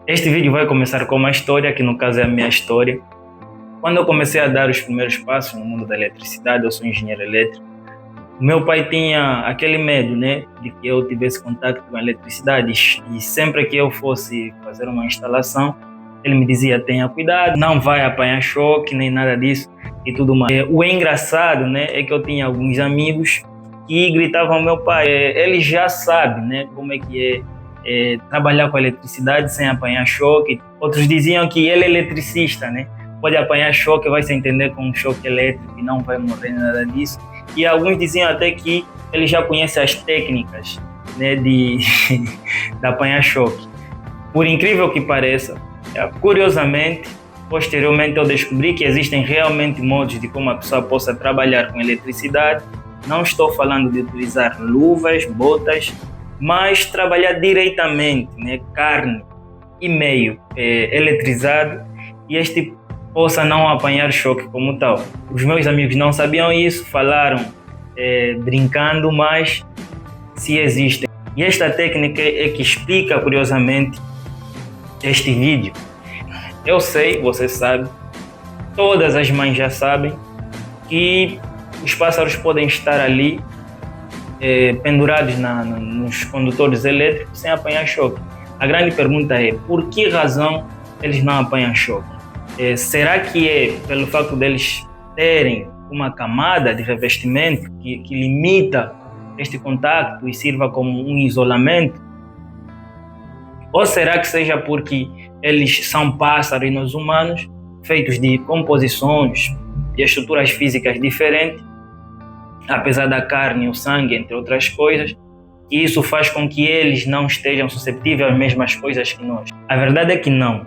Este vídeo vai começar com uma história, que no caso é a minha história. Quando eu comecei a dar os primeiros passos no mundo da eletricidade, eu sou engenheiro elétrico, o meu pai tinha aquele medo, né, de que eu tivesse contato com a eletricidade, e sempre que eu fosse fazer uma instalação, ele me dizia: tenha cuidado, não vai apanhar choque, nem nada disso e tudo mais. O engraçado, né, é que eu tinha alguns amigos que gritavam ao meu pai. Ele já sabe, né, como é que trabalhar com eletricidade sem apanhar choque. Outros diziam que ele é eletricista, né, pode apanhar choque, vai se entender com um choque elétrico e não vai morrer nada disso. E alguns diziam até que ele já conhece as técnicas, né, de apanhar choque. Por incrível que pareça, curiosamente, posteriormente eu descobri que existem realmente modos de como a pessoa possa trabalhar com eletricidade. Não estou falando de utilizar luvas, botas, mas trabalhar diretamente, né, carne e meio eletrizado, e este possa não apanhar choque como tal. Os meus amigos não sabiam isso, falaram brincando, mas se existem. E esta técnica é que explica, curiosamente, este vídeo. Eu sei, você sabe, todas as mães já sabem que os pássaros podem estar ali pendurados nos condutores elétricos sem apanhar choque. A grande pergunta é: por que razão eles não apanham choque? Será que é pelo fato deles terem uma camada de revestimento que limita este contato e sirva como um isolamento? Ou será que seja porque eles são pássaros e nós humanos, feitos de composições e estruturas físicas diferentes, apesar da carne e o sangue, entre outras coisas, e isso faz com que eles não estejam suscetíveis às mesmas coisas que nós? A verdade é que não.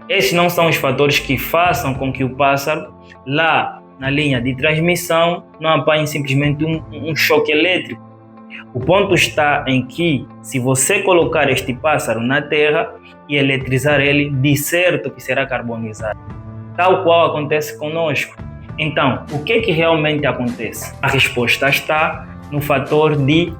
Esses não são os fatores que façam com que o pássaro, lá na linha de transmissão, não apanhe simplesmente um choque elétrico. O ponto está em que, se você colocar este pássaro na terra e eletrizar ele, de certo que será carbonizado, tal qual acontece conosco. Então, o que realmente acontece? A resposta está no fator de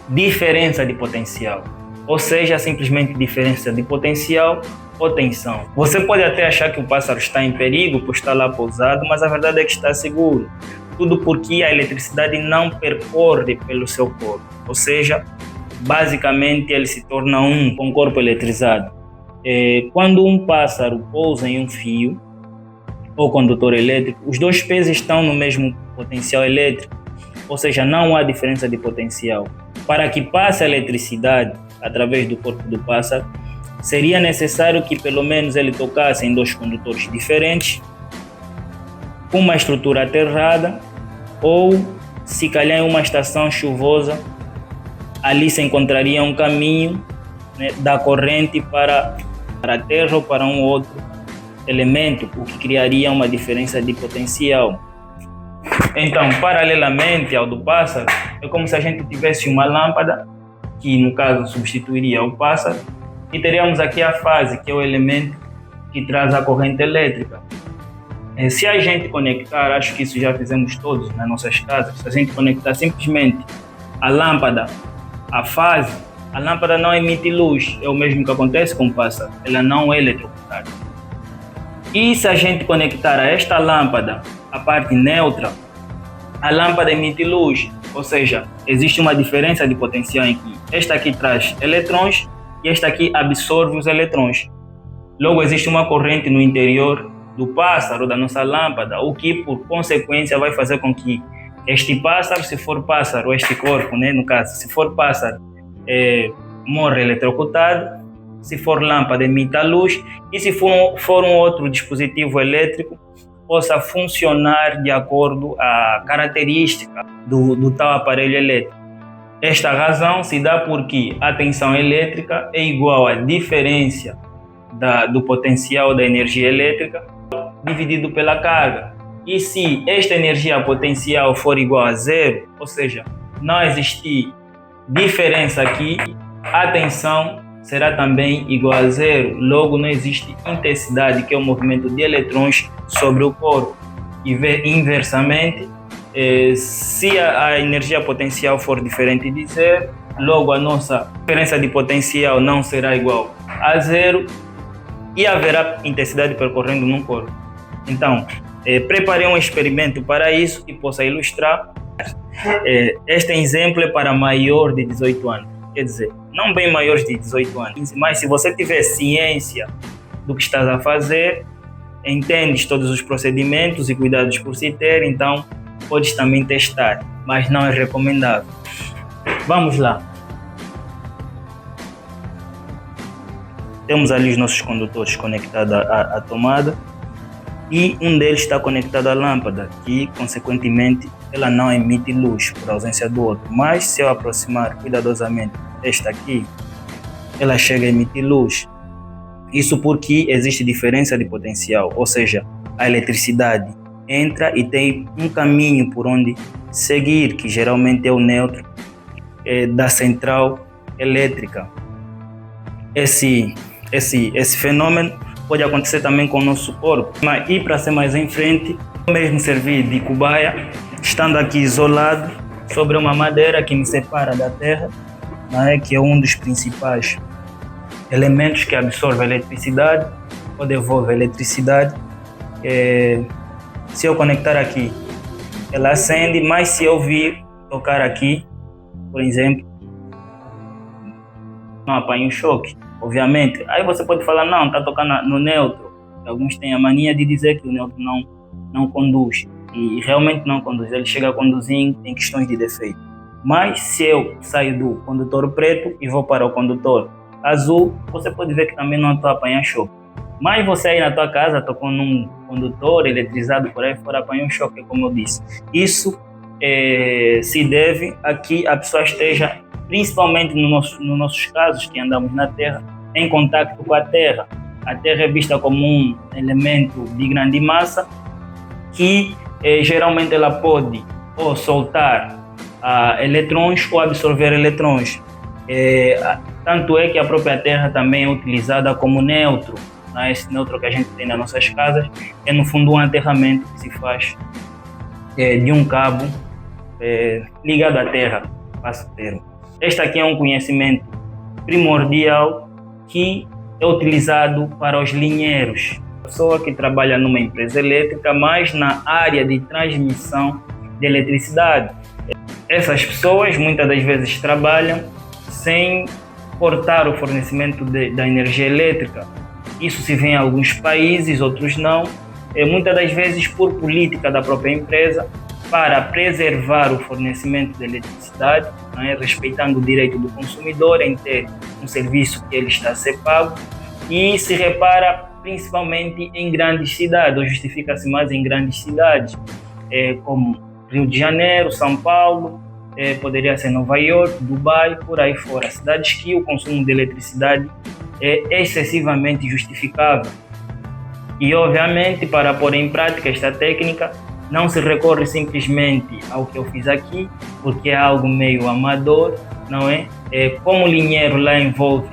diferença de potencial, ou seja, simplesmente diferença de potencial ou tensão. Você pode até achar que o pássaro está em perigo por estar lá pousado, mas a verdade é que está seguro. Tudo porque a eletricidade não percorre pelo seu corpo, ou seja, basicamente ele se torna um com o corpo eletrizado. Quando um pássaro pousa em um fio ou condutor elétrico, os dois pés estão no mesmo potencial elétrico, ou seja, não há diferença de potencial. Para que passe a eletricidade através do corpo do pássaro, seria necessário que pelo menos ele tocasse em dois condutores diferentes, com uma estrutura aterrada, ou se calhar em uma estação chuvosa, ali se encontraria um caminho, né, da corrente para a terra ou para um outro elemento, o que criaria uma diferença de potencial. Então, paralelamente ao do pássaro, é como se a gente tivesse uma lâmpada, que no caso substituiria o pássaro, e teríamos aqui a fase, que é o elemento que traz a corrente elétrica. Se a gente conectar, acho que isso já fizemos todos nas nossas casas, se a gente conectar simplesmente a lâmpada à fase, a lâmpada não emite luz, é o mesmo que acontece com o pássaro, ela não é eletrocutada. E se a gente conectar a esta lâmpada a parte neutra, a lâmpada emite luz, ou seja, existe uma diferença de potencial em que esta aqui traz eletrões e esta aqui absorve os eletrões. Logo, existe uma corrente no interior do pássaro, da nossa lâmpada, o que por consequência vai fazer com que este pássaro, se for pássaro, este corpo, né, no caso, se for pássaro, morre eletrocutado, se for lâmpada, emita luz, e se for um outro dispositivo elétrico, possa funcionar de acordo à característica do tal aparelho elétrico. Esta razão se dá porque a tensão elétrica é igual à diferença do potencial da energia elétrica dividido pela carga. E se esta energia potencial for igual a zero, ou seja, não existir diferença aqui, a tensão será também igual a zero. Logo, não existe intensidade, que é o movimento de eletrões sobre o corpo. E inversamente, se a energia potencial for diferente de zero, logo a nossa diferença de potencial não será igual a zero, e haverá intensidade percorrendo num corpo. Então, preparei um experimento para isso e posso ilustrar. Este exemplo é para maior de 18 anos, quer dizer, não bem maiores de 18 anos, mas se você tiver ciência do que estás a fazer, entendes todos os procedimentos e cuidados por se ter, então podes também testar, mas não é recomendável. Vamos lá. Temos ali os nossos condutores conectados à tomada e um deles está conectado à lâmpada, que consequentemente ela não emite luz por ausência do outro, mas se eu aproximar cuidadosamente esta aqui, ela chega a emitir luz. Isso porque existe diferença de potencial, ou seja, a eletricidade entra e tem um caminho por onde seguir, que geralmente é o neutro da central elétrica. Esse fenômeno pode acontecer também com o nosso corpo. E para ser mais em frente, eu mesmo servi de cobaia, estando aqui isolado sobre uma madeira que me separa da terra, que é um dos principais elementos que absorve a eletricidade ou devolve a eletricidade. Se eu conectar aqui, ela acende, mas se eu vir tocar aqui, por exemplo, não apanho choque, obviamente. Aí você pode falar, não, está tocando no neutro. Alguns têm a mania de dizer que o neutro não conduz, e realmente não conduz, ele chega a conduzir em questões de defeito. Mas se eu saio do condutor preto e vou para o condutor azul, você pode ver que também não estou apanhando choque. Mas você aí na tua casa tocou num condutor eletrizado por aí fora, apanhou um choque, como eu disse. Isso se deve a que a pessoa esteja, principalmente nos nossos casos que andamos na Terra, em contato com a Terra. A Terra é vista como um elemento de grande massa que geralmente ela pode ou soltar eletrões ou absorver eletrões. Tanto é que a própria Terra também é utilizada como neutro. Esse neutro que a gente tem nas nossas casas é no fundo um aterramento que se faz de um cabo ligado à Terra, passo o termo. Este aqui é um conhecimento primordial que é utilizado para os linheiros. Pessoa que trabalha numa empresa elétrica, mas na área de transmissão de eletricidade. Essas pessoas muitas das vezes trabalham sem cortar o fornecimento da energia elétrica. Isso se vê em alguns países, outros não. Muitas das vezes por política da própria empresa, para preservar o fornecimento de eletricidade, respeitando o direito do consumidor em ter um serviço que ele está a ser pago, e se repara principalmente em grandes cidades, ou justifica-se mais em grandes cidades, como Rio de Janeiro, São Paulo, poderia ser Nova York, Dubai, por aí fora. Cidades que o consumo de eletricidade é excessivamente justificável. E, obviamente, para pôr em prática esta técnica, não se recorre simplesmente ao que eu fiz aqui, porque é algo meio amador, não é? Como linheiro lá envolve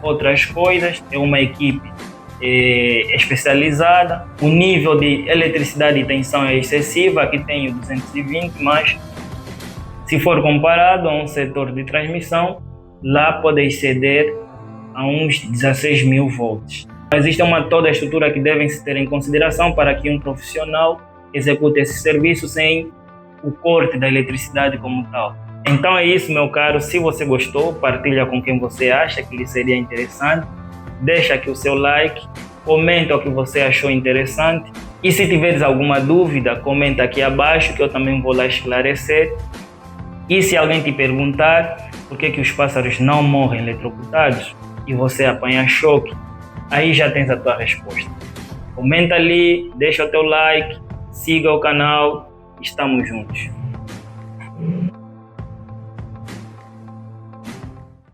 outras coisas, é uma equipe especializada, o nível de eletricidade e tensão é excessiva, aqui tenho 220, mas se for comparado a um setor de transmissão, lá pode exceder a uns 16 mil volts. Existe toda a estrutura que devem se ter em consideração para que um profissional execute esse serviço sem o corte da eletricidade como tal. Então é isso, meu caro. Se você gostou, partilha com quem você acha que lhe seria interessante. Deixa aqui o seu like, comenta o que você achou interessante. E se tiveres alguma dúvida, comenta aqui abaixo que eu também vou lá esclarecer. E se alguém te perguntar por que os pássaros não morrem eletrocutados e você apanha choque, aí já tens a tua resposta. Comenta ali, deixa o teu like, siga o canal, estamos juntos.